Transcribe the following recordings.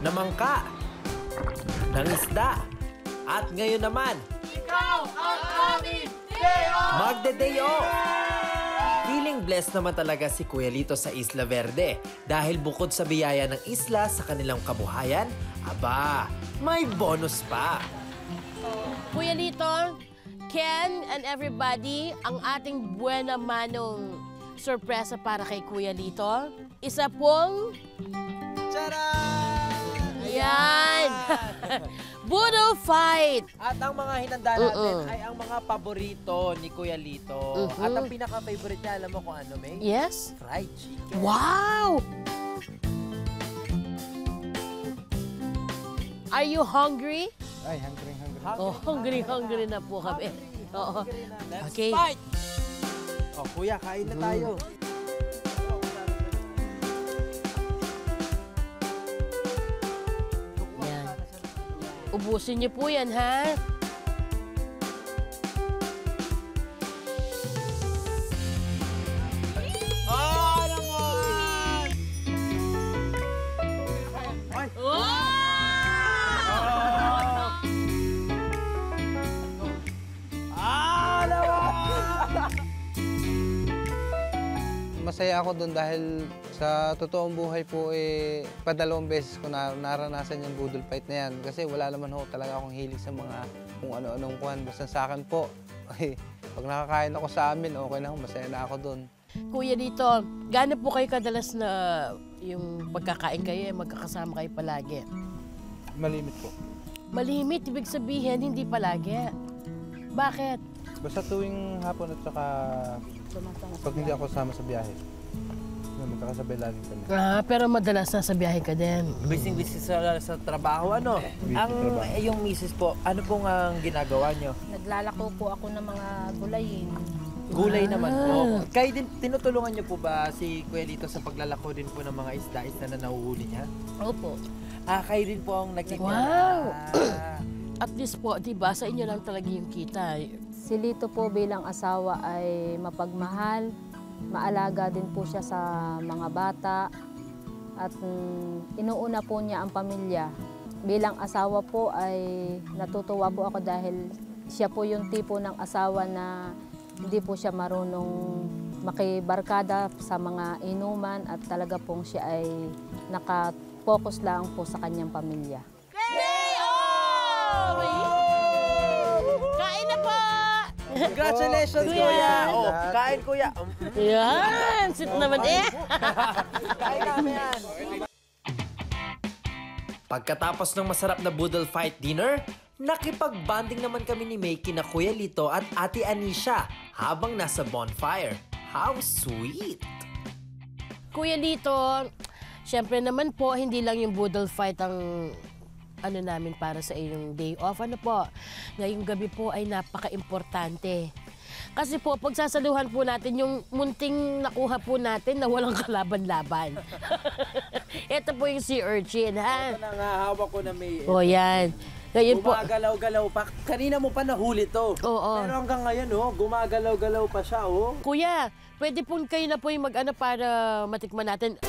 namangka, ng isda. At ngayon naman, Ikaw ang aming day off! magde-day off! Feeling blessed naman talaga si Kuya Lito sa Isla Verde dahil bukod sa biyaya ng isla sa kanilang kabuhayan, aba, may bonus pa. Kuya Lito, Ken and everybody, ang ating buena manong sorpresa para kay Kuya Lito. Isa pong... Charan! Yan! Budol fight! At ang mga hinanda natin ay ang mga paborito ni Kuya Lito. At ang pinaka-favorite niya, alam mo kung ano, May? Yes? Fried chicken. Wow! Are you hungry? Ay, hungry. Oh, hungry na po kami. Oo. Let's Okay. fight! Oh, Kuya, kain na tayo. Yan. Ubusin niyo po yan, ha? Oh, naman! Ay! Ah, naman! Masaya ako doon dahil sa totoong buhay po, padalawang beses ko naranasan yung budol fight na yan. Kasi wala naman ho talaga akong hilig sa mga kung ano-anong kuhan. Basta sa akin po, pag nakakain ako sa amin, okay na ho, masaya na ako doon. Kuya dito, gaano po kayo kadalas na yung pagkakain kayo, magkakasama kayo palagi? Malimit po. Malimit, ibig sabihin, hindi palagi. Bakit? Basta tuwing hapon at saka pag hindi ako sama sa biyahe, magkakasabay lagi kami. Pero madalas nasa biyahe ka din. Busy sa trabaho, ano? Yung misis po, ano pong ang ginagawa nyo? Naglalako po ako ng mga gulayin. Gulay naman po. Kayo din, tinutulungan nyo po ba si Kuya Lito sa paglalako din po ng mga isda-isda na nahuhuli niya? Opo. Kayo din po ang nagtitinda. Wow! At least po, di ba, sa inyo lang talaga yung kita. Si Lito po bilang asawa ay mapagmahal, maalaga din po siya sa mga bata at inuuna po niya ang pamilya. Bilang asawa po ay natutuwa po ako dahil siya po yung tipo ng asawa na hindi po siya marunong makibarkada sa mga inuman at talaga pong siya ay nakapokus lang po sa kanyang pamilya. Kain na po! Congratulations, Kuya! Oh, kain, Kuya! Yan! Sit naman eh! Kain namin yan! Pagkatapos ng masarap na budol fight dinner, nakipag-bonding naman kami ni May kina Kuya Lito at Ate Anisha habang nasa bonfire. How sweet! Kuya Lito, syempre naman po, hindi lang yung budol fight ang ano namin para sa iyong day off. Ano po, ngayong gabi po ay napaka-importante. Kasi po, pagsasaluhan po natin yung munting nakuha po natin na walang kalaban-laban. Ito po yung sea urchin, ha? Ito na nga, hawak ko na May. O, yan. Ngayon po. Gumagalaw-galaw pa. Kanina mo pa nahuli to. Oo. Pero hanggang ngayon, gumagalaw-galaw pa siya, Kuya, pwede po kayo na po yung mag-ano para matikman natin.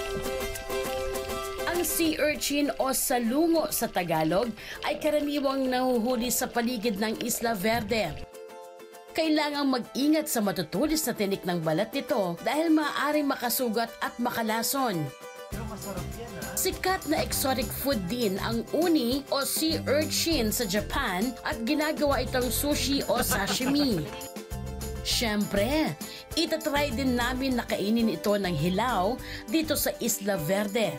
Ang sea urchin o salungo sa Tagalog ay karaniwang nahuhuli sa paligid ng Isla Verde. Kailangang mag-ingat sa matutulis na tinik ng balat nito dahil maaaring makasugat at makalason. Sikat na exotic food din ang uni o sea urchin sa Japan at ginagawa itong sushi o sashimi. Siyempre, itatry din namin na kainin ito ng hilaw dito sa Isla Verde.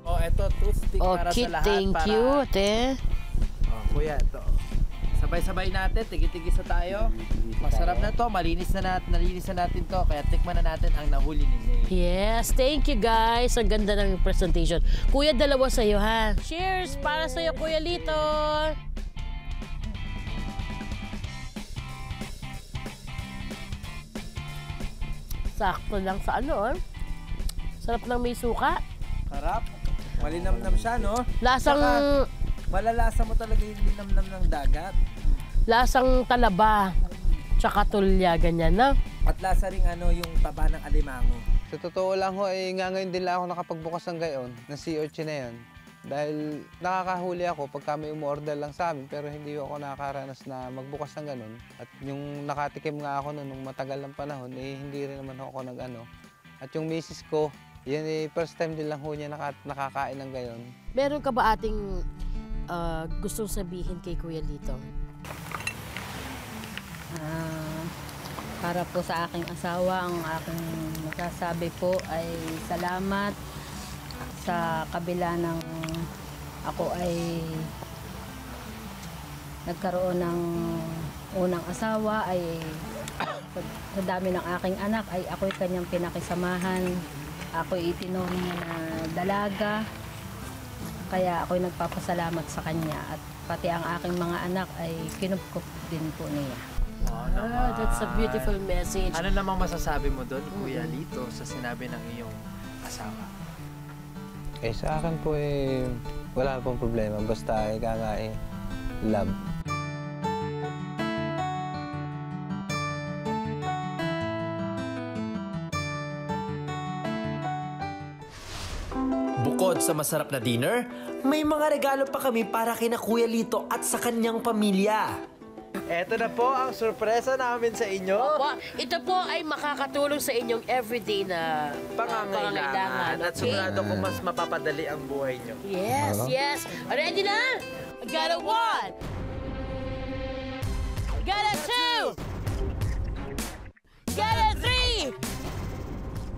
Oh, eto, toothpick para sa lahat. Thank you, te. Oh, Kuya, ito. Sabay-sabay natin, tigi-tigisa tayo. Masarap na to, nalinis na natin to. Kaya tikman na natin ang nahuli ni May. Yes, thank you guys. Ang ganda ng presentation. Kuya, dalawa sa'yo, ha? Cheers para sa'yo, Kuya Lito. Sakto lang sa ano, sarap lang may suka. Sarap. Malinamnam siya, no? Lasang... Saka, malalasa mo talaga yung linamnam ng dagat. Lasang talaba. Tsaka tulya, ganyan, na? At lasa ring yung taba ng alimango. Sa totoo lang ho, nga ngayon din lang ako nakapagbukas ng gayon, na sea urchin na yan. Dahil nakakahuli ako pagka may umorder lang sa amin pero hindi ako nakakaranas na magbukas ng ganun. At yung nakatikim nga ako noon nung matagal ng panahon, hindi rin naman ako nag-ano. At yung misis ko, yan first time din lang ho niya nakakain ng gayon. Meron ka ba ating gustong sabihin kay Kuya Lito? Para po sa aking asawa, ang aking masasabi po ay salamat sa kabila ng ako ay nagkaroon ng unang asawa ay sa dami ng aking anak ay ako'y kanyang pinakisamahan. Ako'y itinuro niya na dalaga. Kaya ako'y nagpapasalamat sa kanya at pati ang aking mga anak ay kinupkup din po niya. That's a beautiful message. Ano namang masasabi mo doon, Kuya Lito, sa sinabi ng iyong asawa? Sa akin po wala pong problema. Basta love. Bukod sa masarap na dinner, may mga regalo pa kami para kina Kuya Lito at sa kanyang pamilya. Eto na po ang sorpresa namin sa inyo. Opo, ito po ay makakatulong sa inyong everyday na Pangangailangan. At okay? sigurado ko mas mapapadali ang buhay nyo. Yes, yes. Ready na? Got a 1. Got a 2. Got a 3.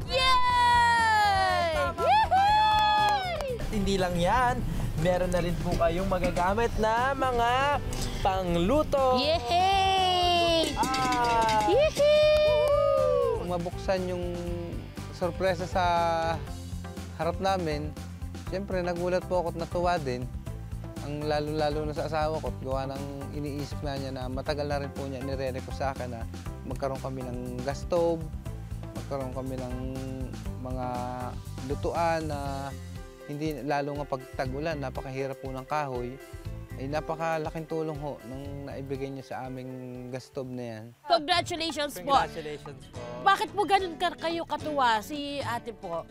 Yay! Yay! At hindi lang yan, meron na rin po kayong magagamit na mga pangluto. Yay! Yee-hee! Kung mabuksan yung sorpresa sa harap namin, siyempre nagulat po ako at natuwa din. Ang lalo-lalo na sa asawa ko, gawa ng iniisip na niya na matagal na rin po niya nire-request sa akin na magkaroon kami ng gas stove, magkaroon kami ng mga lutuan na hindi lalo nga pag tag-ulan, napakahirap po ng kahoy. Ay napakalaking tulong ho nung naibigay niya sa aming gas stove na yan. Congratulations po. Congratulations po. Bakit po ganun kayo katuwa si ate po?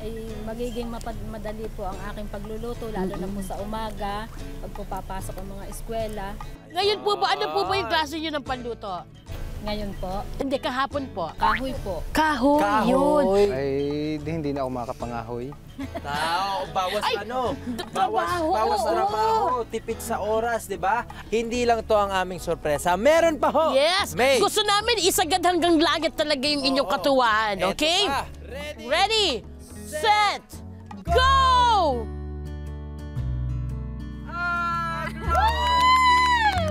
Ay magiging madali po ang aking pagluluto, lalo na po sa umaga, pag po papasok ang mga eskwela. Ngayon po ba, ano po ba yung klase nyo ng panluto? Ngayon po, Hindi, kahapon po. kahoy po. Kahoy, yun. Ay hindi na ako makapangahoy. Bawas Ay, trabaho, bawas na oo. trabaho, tipid sa oras, di ba? Hindi lang to ang aming sorpresa. Meron pa ho. Yes! May. Gusto namin isagad hanggang langit talaga yung inyong katuwaan, Eto okay? pa. Ready, set, go!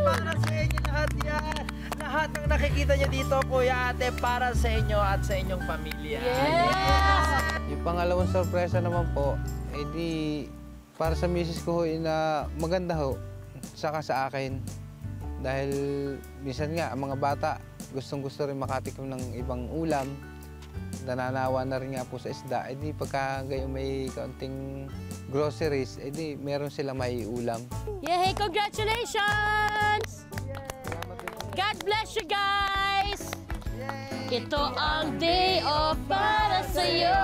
Para sa inyo lahat yan. Lahat ng nakikita niyo dito, Kuya Ate, para sa inyo at sa inyong pamilya. Yes! Yung pangalawang sorpresa naman po, para sa misis ko ho, na maganda ho, saka sa akin. Dahil minsan nga, ang mga bata, gustong-gusto rin makatikim ng ibang ulam. Nananawa na rin nga po sa isda. Pagka gayon may kaunting groceries, meron silang maiulam. Yay! Congratulations! God bless you guys! Ito ang day off para sa'yo!